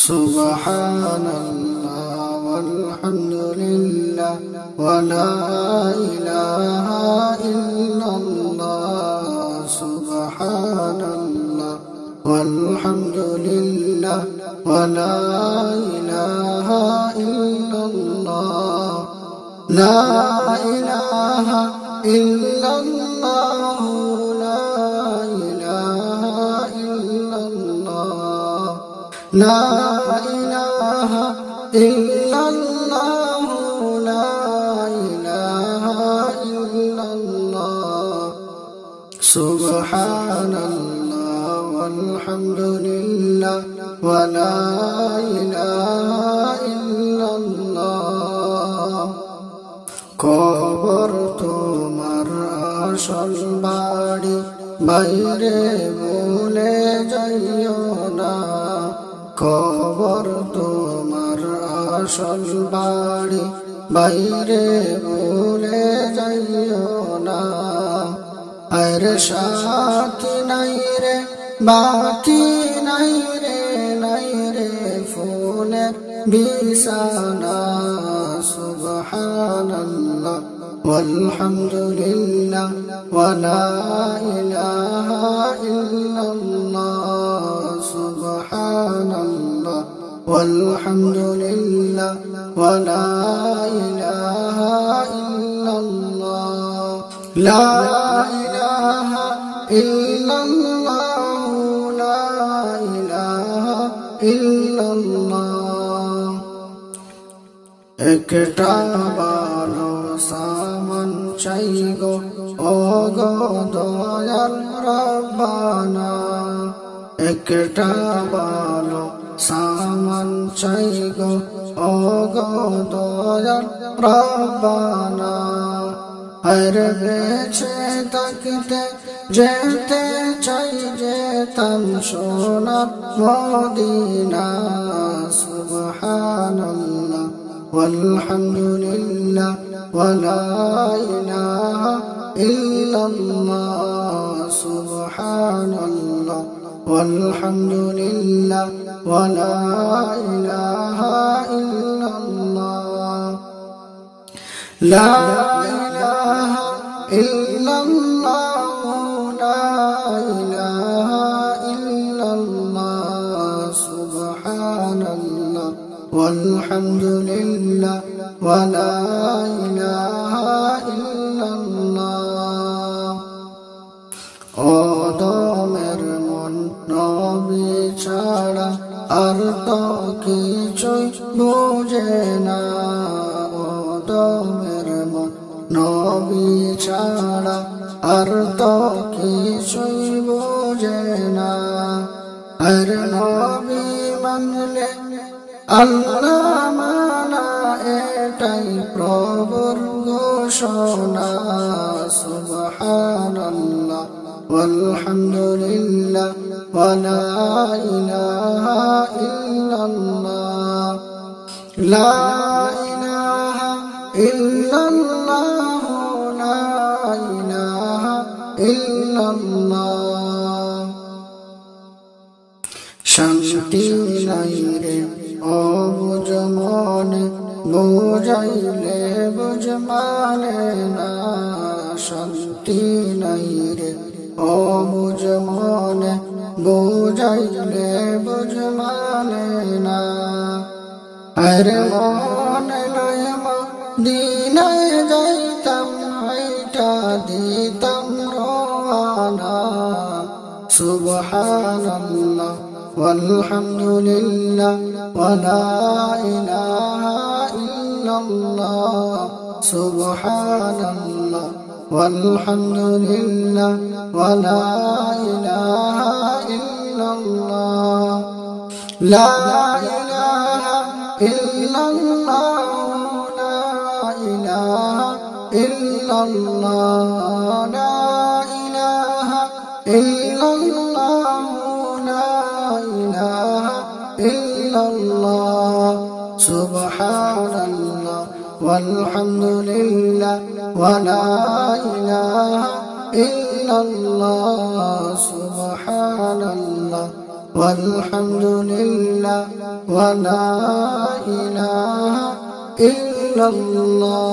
Subhanallah walhamdulillah wa la ilaha illallah. Subhanallah walhamdulillah wa la ilaha illallah. La ilaha illallah, la ilaha illallah. La ilaha illallah, la ilaha illallah. Subhanallah walhamdulillah wa la ilaha illallah. কবর তোমার আসল বাড়ি, বাইরে ভুলে যাইও না। কবর তোমার আসল বাড়ি, বাইরে ভুলে যাইও না। আর সাথী নাই রে, বাতি নাই রে, নাই রে ফুলের বিছানা। Subhanallah walhamdulillah wa la ilaha illallah. Subhanallah walhamdulillah wa la ilaha illallah. La ilaha illallah, la ilaha illallah. একটা ভালো সামান চাই গো ও গো দয়াল রব্বানা। একটা ভালো সামান চাই গো ও গো দয়াল রব্বানা। আর বেঁচে থাকতে যেতে চাই, যেতাম সোনার মদিনা। সুবহানাল্লাহ walhamdulillah wa la ilaha illallah. Subhanallah walhamdulillah wa la ilaha illallah. La ilaha illallah, la ilaha illallah. Subhanallah walhamdulillah wa la ilaha illallah. ওদমের মন নবী ছাড়া আর তো কিছুই বুঝে না। ওদমের মন নবী ছাড়া আর তো কিছুই বুঝে না। আর নবী মানলে আল্লাহ মানা, এটাই প্রভুর ঘোষণা। সুবহানাল্লাহ walhamdulillah wa la ilaha illallah. La ilaha illallah, la ilaha illallah. শান্তি নাই রে ও বুঝ মনে, বুঝাইলে বুঝ মানে না। শান্তি নাই রে ও বুঝ মনে, বুঝাইলে বুঝ মানে না। আরে মনে লয় মদিনায় যাইতাম, হাইটা দিতাম রওয়ানা। Subhanallah walhamdulillah wa la ilaha illallah. Subhanallah walhamdulillah wa la ilaha illallah. La ilaha illallah, la ilaha illallah. La ilaha illallah, la ilaha illallah. Subhanallah walhamdulillah wa la ilaha illallah. Subhanallah والحمد لله ولا إله إلا الله.